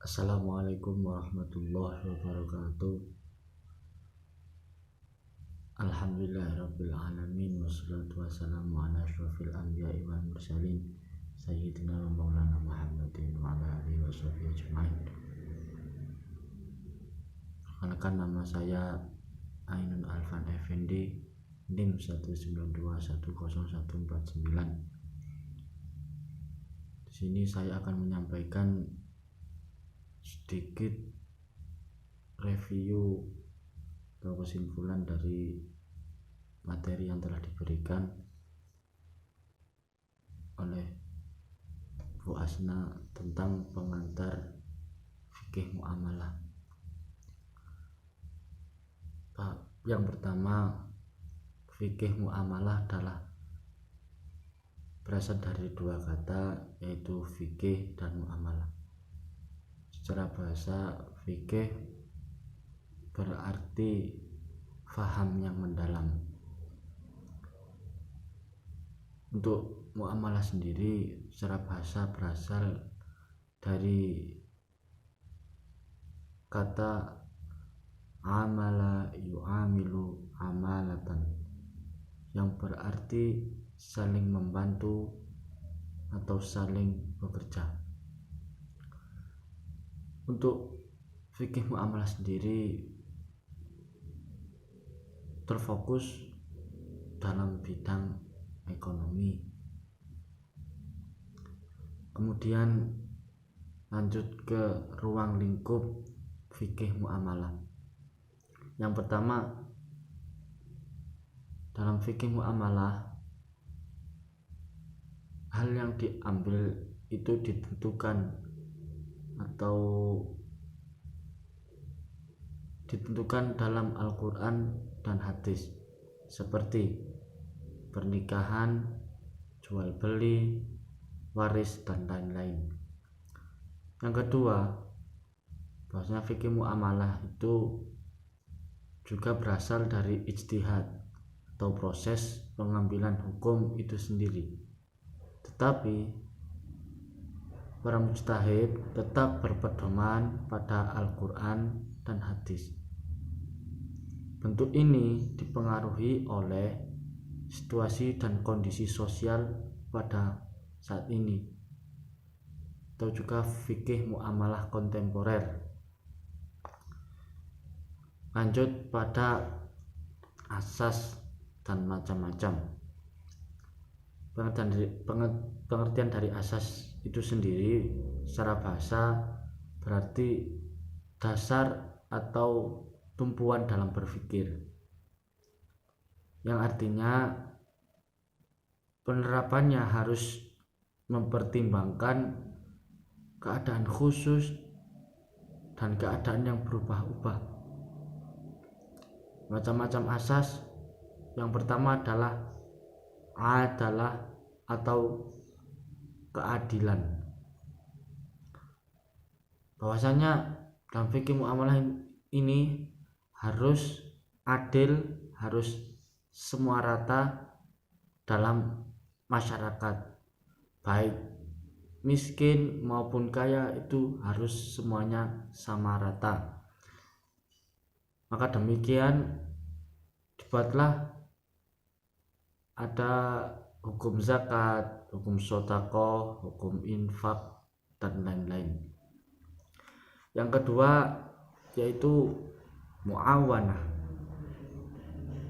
Assalamualaikum warahmatullahi wabarakatuh. Alhamdulillahirabbil alamin wassalatu wassalamu ala asyrofil anbiya'i wal mursalin sayyidina wa maulana Muhammadin wa ala alihi washabihi ajmain. Perkenalkan, nama saya Ainun Alfan Effendi, NIM 192101149. Di sini saya akan menyampaikan sedikit review atau kesimpulan dari materi yang telah diberikan oleh Bu Asna tentang pengantar fikih muamalah. Yang pertama, fikih muamalah adalah berasal dari dua kata, yaitu fikih dan muamalah. Secara bahasa, fikih berarti faham yang mendalam. Untuk muamalah sendiri secara bahasa berasal dari kata amala yu'amilu amalatan, yang berarti saling membantu atau saling bekerja. Untuk fikih muamalah sendiri terfokus dalam bidang ekonomi. Kemudian lanjut ke ruang lingkup fikih muamalah. Yang pertama, dalam fikih muamalah, hal yang diambil itu ditentukan dalam Al-Quran dan hadis, seperti pernikahan, jual beli, waris, dan lain-lain. Yang kedua, bahwasanya fikih muamalah itu juga berasal dari ijtihad atau proses pengambilan hukum itu sendiri. Tetapi para mujtahid tetap berpedoman pada Al-Quran dan hadis. Bentuk ini dipengaruhi oleh situasi dan kondisi sosial pada saat ini, atau juga fikih muamalah kontemporer. Lanjut pada asas dan macam-macam. Pengertian dari asas itu sendiri secara bahasa berarti dasar atau tumpuan dalam berpikir, yang artinya penerapannya harus mempertimbangkan keadaan khusus dan keadaan yang berubah-ubah. Macam-macam asas. Yang pertama adalah atau keadilan. Bahwasanya dalam fikih muamalah ini harus adil, harus semua rata dalam masyarakat, baik miskin maupun kaya, itu harus semuanya sama rata. Maka demikian dibuatlah ada hukum zakat, hukum sedekah, hukum infak, dan lain-lain. Yang kedua yaitu muawanah.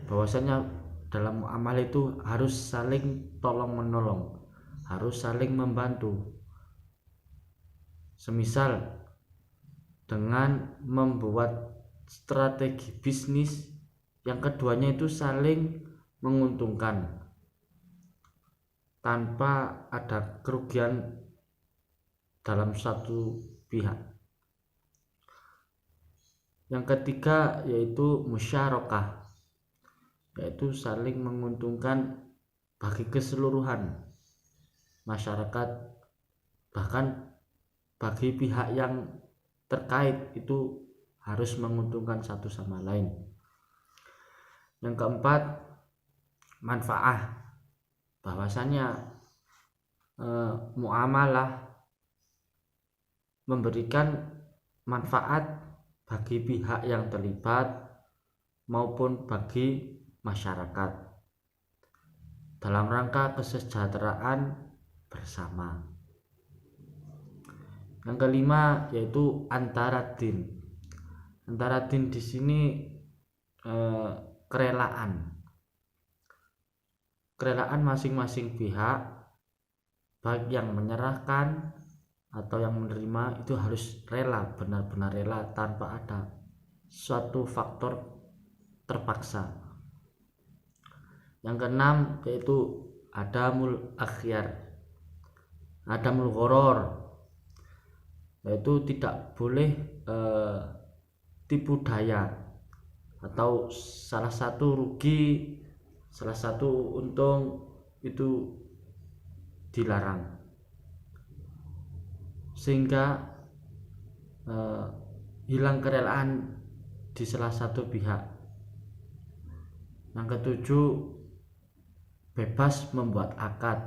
Bahwasanya dalam muamalah itu harus saling tolong menolong, harus saling membantu. Semisal dengan membuat strategi bisnis yang keduanya itu saling menguntungkan tanpa ada kerugian dalam satu pihak. Yang ketiga yaitu musyarakah, yaitu saling menguntungkan bagi keseluruhan masyarakat, bahkan bagi pihak yang terkait itu harus menguntungkan satu sama lain. Yang keempat, manfaah. Bahwasanya muamalah memberikan manfaat bagi pihak yang terlibat maupun bagi masyarakat dalam rangka kesejahteraan bersama. Yang kelima yaitu antara din. Antara din di sini kerelaan masing-masing pihak, baik yang menyerahkan atau yang menerima, itu harus rela, benar-benar rela tanpa ada suatu faktor terpaksa. Yang keenam yaitu adamul gharar, yaitu tidak boleh tipu daya atau salah satu rugi, salah satu untung itu dilarang, sehingga hilang kerelaan di salah satu pihak. Yang ketujuh, bebas membuat akad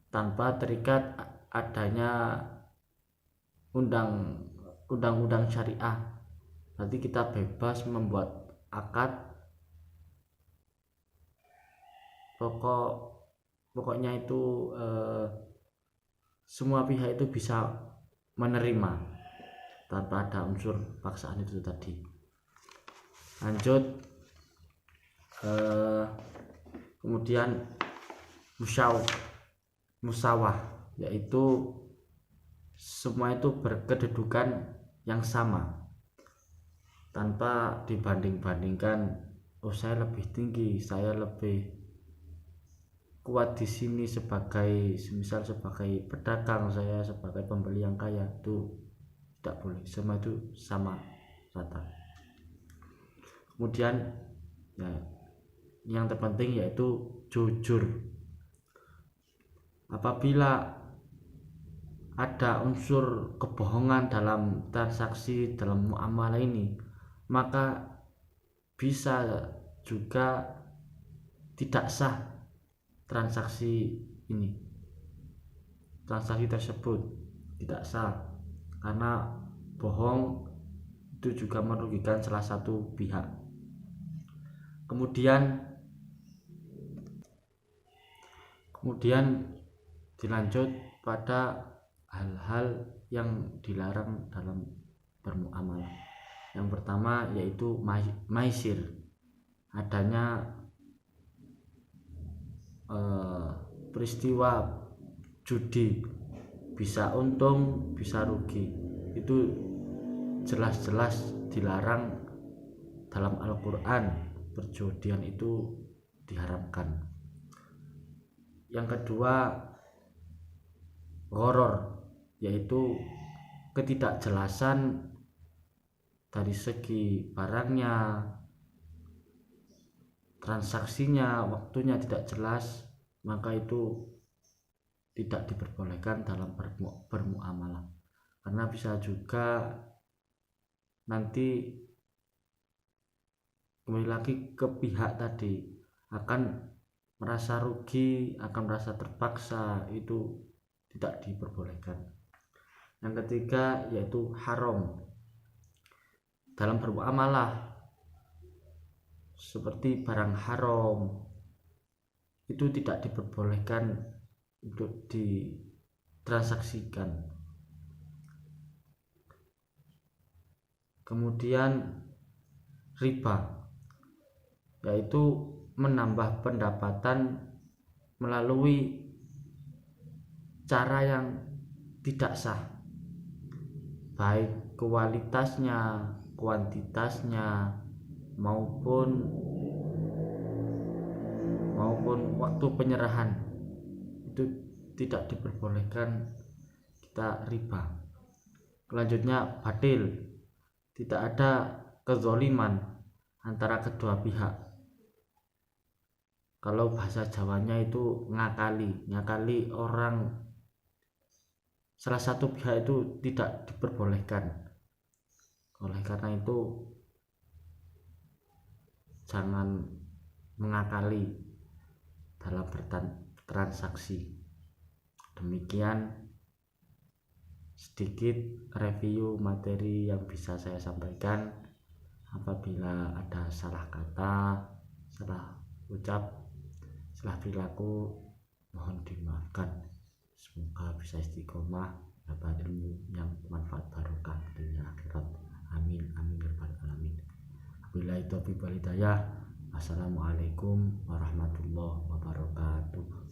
tanpa terikat adanya undang-undang syariah. Berarti kita bebas membuat akad, pokoknya itu semua pihak itu bisa menerima tanpa ada unsur paksaan itu tadi. Lanjut, kemudian musawah, yaitu semua itu berkedudukan yang sama tanpa dibanding-bandingkan, oh saya lebih tinggi, saya lebih kuat di sini sebagai pedagang, saya sebagai pembeli yang kaya. Itu tidak boleh, semua itu sama rata. Kemudian ya, yang terpenting yaitu jujur. Apabila ada unsur kebohongan dalam transaksi, dalam muamalah ini, maka bisa juga tidak sah transaksi tersebut tidak sah, karena bohong itu juga merugikan salah satu pihak. Kemudian dilanjut pada hal-hal yang dilarang dalam bermuamalah. Yang pertama yaitu maisir, adanya peristiwa judi, bisa untung bisa rugi, itu jelas-jelas dilarang dalam Al-Quran. Perjudian itu diharamkan. Yang kedua, gharar, yaitu ketidakjelasan dari segi barangnya, transaksinya, waktunya tidak jelas, maka itu tidak diperbolehkan dalam bermuamalah, karena bisa juga nanti kembali lagi ke pihak tadi, akan merasa rugi, akan merasa terpaksa, itu tidak diperbolehkan. Yang ketiga yaitu haram dalam bermuamalah, seperti barang haram itu tidak diperbolehkan untuk ditransaksikan. Kemudian riba, yaitu menambah pendapatan melalui cara yang tidak sah, baik kualitasnya, kuantitasnya, maupun waktu penyerahan, itu tidak diperbolehkan kita riba. Selanjutnya batil, tidak ada kezaliman antara kedua pihak. Kalau bahasa Jawanya itu ngakali orang, salah satu pihak itu tidak diperbolehkan. Oleh karena itu jangan mengakali dalam bertransaksi. Demikian, sedikit review materi yang bisa saya sampaikan. Apabila ada salah kata, salah ucap, salah perilaku, mohon dimaafkan. Semoga bisa istiqomah, dapat ilmu yang bermanfaat barokah dunia akhirat. Amin amin ya rabbal alamin. Wabillahi taufiq wal hidayah. Assalamualaikum warahmatullahi wabarakatuh.